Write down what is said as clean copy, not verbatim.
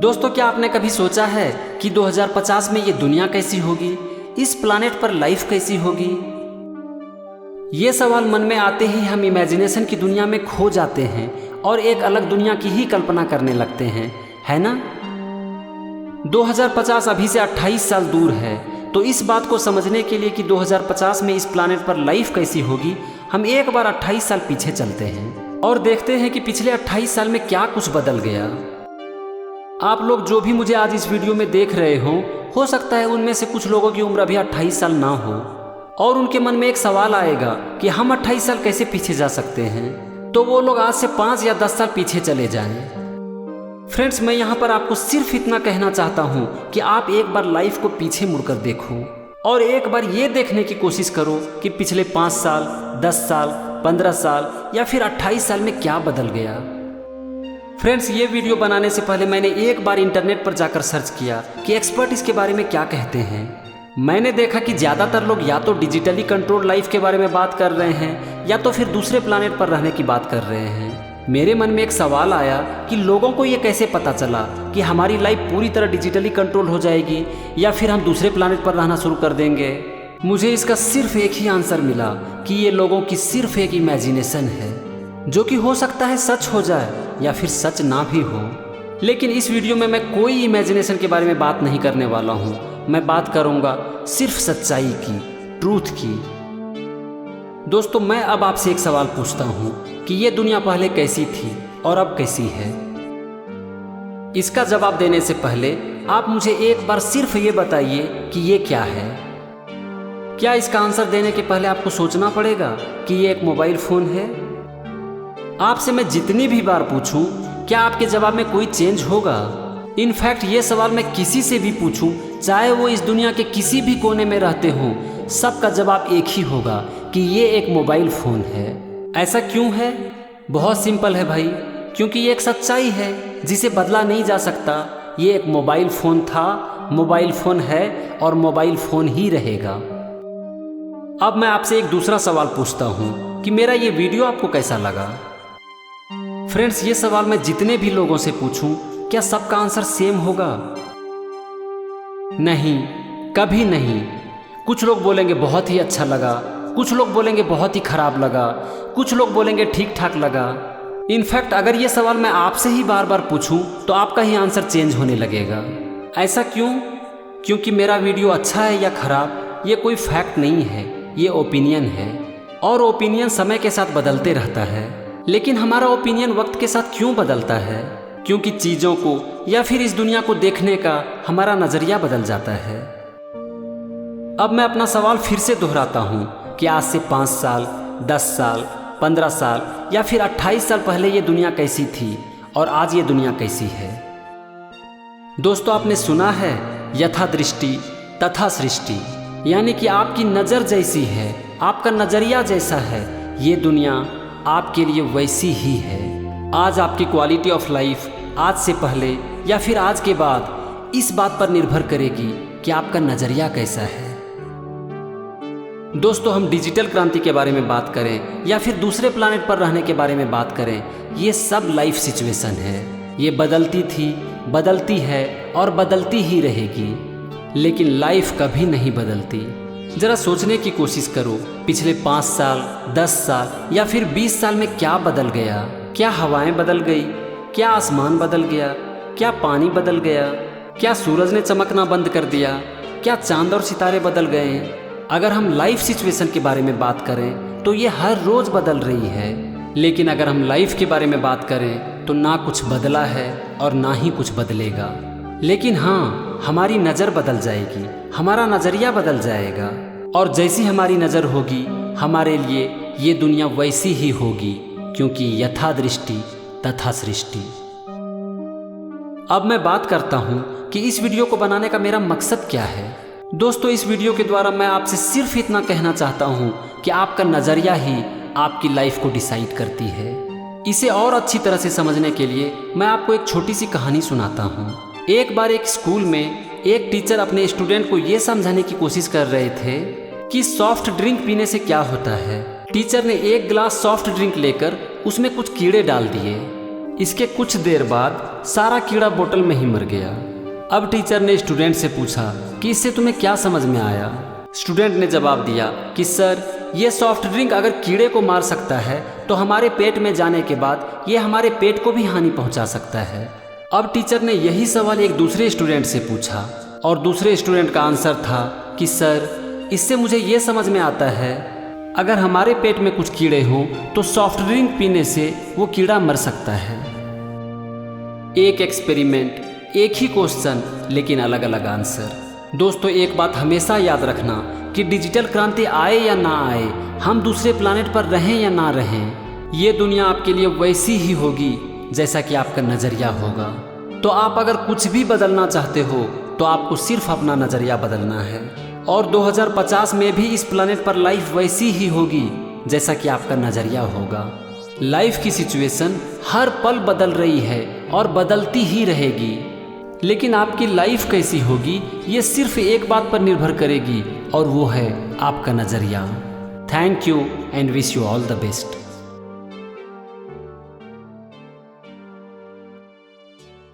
दोस्तों, क्या आपने कभी सोचा है कि 2050 में ये दुनिया कैसी होगी, इस प्लानेट पर लाइफ कैसी होगी? ये सवाल मन में आते ही हम इमेजिनेशन की दुनिया में खो जाते हैं और एक अलग दुनिया की ही कल्पना करने लगते हैं, है ना? 2050 अभी से 28 साल दूर है, तो इस बात को समझने के लिए कि 2050 में इस प्लानेट पर लाइफ कैसी होगी, हम एक बार 28 साल पीछे चलते हैं और देखते हैं कि पिछले 28 साल में क्या कुछ बदल गया। आप लोग जो भी मुझे आज इस वीडियो में देख रहे हो सकता है उनमें से कुछ लोगों की उम्र अभी 28 साल ना हो और उनके मन में एक सवाल आएगा कि हम 28 साल कैसे पीछे जा सकते हैं, तो वो लोग आज से 5 या 10 साल पीछे चले जाएं। फ्रेंड्स, मैं यहाँ पर आपको सिर्फ इतना कहना चाहता हूँ कि आप एक बार लाइफ को पीछे मुड़कर देखो और एक बार ये देखने की कोशिश करो कि पिछले 5 साल, 10 साल, 15 साल या फिर 28 साल में क्या बदल गया। फ्रेंड्स, ये वीडियो बनाने से पहले मैंने एक बार इंटरनेट पर जाकर सर्च किया कि एक्सपर्ट इसके बारे में क्या कहते हैं। मैंने देखा कि ज़्यादातर लोग या तो डिजिटली कंट्रोल लाइफ के बारे में बात कर रहे हैं या तो फिर दूसरे प्लानेट पर रहने की बात कर रहे हैं। मेरे मन में एक सवाल आया कि लोगों को ये कैसे पता चला कि हमारी लाइफ पूरी तरह डिजिटली कंट्रोल हो जाएगी या फिर हम दूसरे प्लानेट पर रहना शुरू कर देंगे। मुझे इसका सिर्फ एक ही आंसर मिला कि ये लोगों की सिर्फ एक इमेजिनेशन है, जो कि हो सकता है सच हो जाए या फिर सच ना भी हो। लेकिन इस वीडियो में मैं कोई इमेजिनेशन के बारे में बात नहीं करने वाला हूँ। मैं बात करूँगा सिर्फ सच्चाई की, ट्रूथ की। दोस्तों, मैं अब आपसे एक सवाल पूछता हूँ कि ये दुनिया पहले कैसी थी और अब कैसी है? इसका जवाब देने से पहले आप मुझे एक बार सिर्फ ये बताइए कि ये क्या है। क्या इसका आंसर देने के पहले आपको सोचना पड़ेगा कि ये एक मोबाइल फ़ोन है? आपसे मैं जितनी भी बार पूछूं, क्या आपके जवाब में कोई चेंज होगा? इनफैक्ट ये सवाल मैं किसी से भी पूछूं, चाहे वो इस दुनिया के किसी भी कोने में रहते हों, सबका जवाब एक ही होगा कि ये एक मोबाइल फ़ोन है। ऐसा क्यों है? बहुत सिंपल है भाई, क्योंकि ये एक सच्चाई है जिसे बदला नहीं जा सकता। ये एक मोबाइल फ़ोन था, मोबाइल फ़ोन है और मोबाइल फ़ोन ही रहेगा। अब मैं आपसे एक दूसरा सवाल पूछता हूँ कि मेरा ये वीडियो आपको कैसा लगा? फ्रेंड्स, ये सवाल मैं जितने भी लोगों से पूछूं, क्या सबका आंसर सेम होगा? नहीं, कभी नहीं। कुछ लोग बोलेंगे बहुत ही अच्छा लगा, कुछ लोग बोलेंगे बहुत ही खराब लगा, कुछ लोग बोलेंगे ठीक ठाक लगा। इनफैक्ट अगर ये सवाल मैं आपसे ही बार बार पूछूं तो आपका ही आंसर चेंज होने लगेगा। ऐसा क्यों? क्योंकि मेरा वीडियो अच्छा है या खराब ये कोई फैक्ट नहीं है, ये ओपिनियन है और ओपिनियन समय के साथ बदलते रहता है। लेकिन हमारा ओपिनियन वक्त के साथ क्यों बदलता है? क्योंकि चीज़ों को या फिर इस दुनिया को देखने का हमारा नज़रिया बदल जाता है। अब मैं अपना सवाल फिर से दोहराता हूँ कि आज से 5 साल, 10 साल, 15 साल या फिर 28 साल पहले ये दुनिया कैसी थी और आज ये दुनिया कैसी है? दोस्तों, आपने सुना है यथा दृष्टि तथा सृष्टि, यानी कि आपकी नज़र जैसी है, आपका नज़रिया जैसा है, ये दुनिया आपके लिए वैसी ही है। आज आपकी क्वालिटी ऑफ लाइफ आज से पहले या फिर आज के बाद इस बात पर निर्भर करेगी कि आपका नज़रिया कैसा है। दोस्तों, हम डिजिटल क्रांति के बारे में बात करें या फिर दूसरे प्लानेट पर रहने के बारे में बात करें, ये सब लाइफ सिचुएशन है। ये बदलती थी, बदलती है और बदलती ही रहेगी, लेकिन लाइफ कभी नहीं बदलती। जरा सोचने की कोशिश करो, पिछले 5 साल, 10 साल या फिर 20 साल में क्या बदल गया? क्या हवाएं बदल गई? क्या आसमान बदल गया? क्या पानी बदल गया? क्या सूरज ने चमकना बंद कर दिया? क्या चांद और सितारे बदल गए? अगर हम लाइफ सिचुएशन के बारे में बात करें तो ये हर रोज़ बदल रही है, लेकिन अगर हम लाइफ के बारे में बात करें तो ना कुछ बदला है और ना ही कुछ बदलेगा। लेकिन हाँ, हमारी नज़र बदल जाएगी, हमारा नज़रिया बदल जाएगा और जैसी हमारी नज़र होगी हमारे लिए ये दुनिया वैसी ही होगी, क्योंकि यथा दृष्टि तथा सृष्टि। अब मैं बात करता हूँ कि इस वीडियो को बनाने का मेरा मकसद क्या है। दोस्तों, इस वीडियो के द्वारा मैं आपसे सिर्फ इतना कहना चाहता हूँ कि आपका नज़रिया ही आपकी लाइफ को डिसाइड करती है। इसे और अच्छी तरह से समझने के लिए मैं आपको एक छोटी सी कहानी सुनाता हूँ। एक बार एक स्कूल में एक टीचर अपने स्टूडेंट को ये समझाने की कोशिश कर रहे थे कि सॉफ्ट ड्रिंक पीने से क्या होता है। टीचर ने एक गिलास सॉफ्ट ड्रिंक लेकर उसमें कुछ कीड़े डाल दिए। इसके कुछ देर बाद सारा कीड़ा बोतल में ही मर गया। अब टीचर ने स्टूडेंट से पूछा कि इससे तुम्हें क्या समझ में आया। स्टूडेंट ने जवाब दिया कि सर, ये सॉफ्ट ड्रिंक अगर कीड़े को मार सकता है तो हमारे पेट में जाने के बाद ये हमारे पेट को भी हानि पहुंचा सकता है। अब टीचर ने यही सवाल एक दूसरे स्टूडेंट से पूछा और दूसरे स्टूडेंट का आंसर था कि सर, इससे मुझे ये समझ में आता है अगर हमारे पेट में कुछ कीड़े हों तो सॉफ्ट ड्रिंक पीने से वो कीड़ा मर सकता है। एक एक्सपेरिमेंट, एक ही क्वेश्चन लेकिन अलग अलग आंसर। दोस्तों, एक बात हमेशा याद रखना कि डिजिटल क्रांति आए या ना आए, हम दूसरे प्लानेट पर रहें या ना रहें, ये दुनिया आपके लिए वैसी ही होगी जैसा कि आपका नज़रिया होगा। तो आप अगर कुछ भी बदलना चाहते हो तो आपको सिर्फ अपना नज़रिया बदलना है। और 2050 में भी इस प्लानेट पर लाइफ वैसी ही होगी जैसा कि आपका नज़रिया होगा। लाइफ की सिचुएशन हर पल बदल रही है और बदलती ही रहेगी, लेकिन आपकी लाइफ कैसी होगी ये सिर्फ एक बात पर निर्भर करेगी और वो है आपका नज़रिया। Thank you and wish you all the best.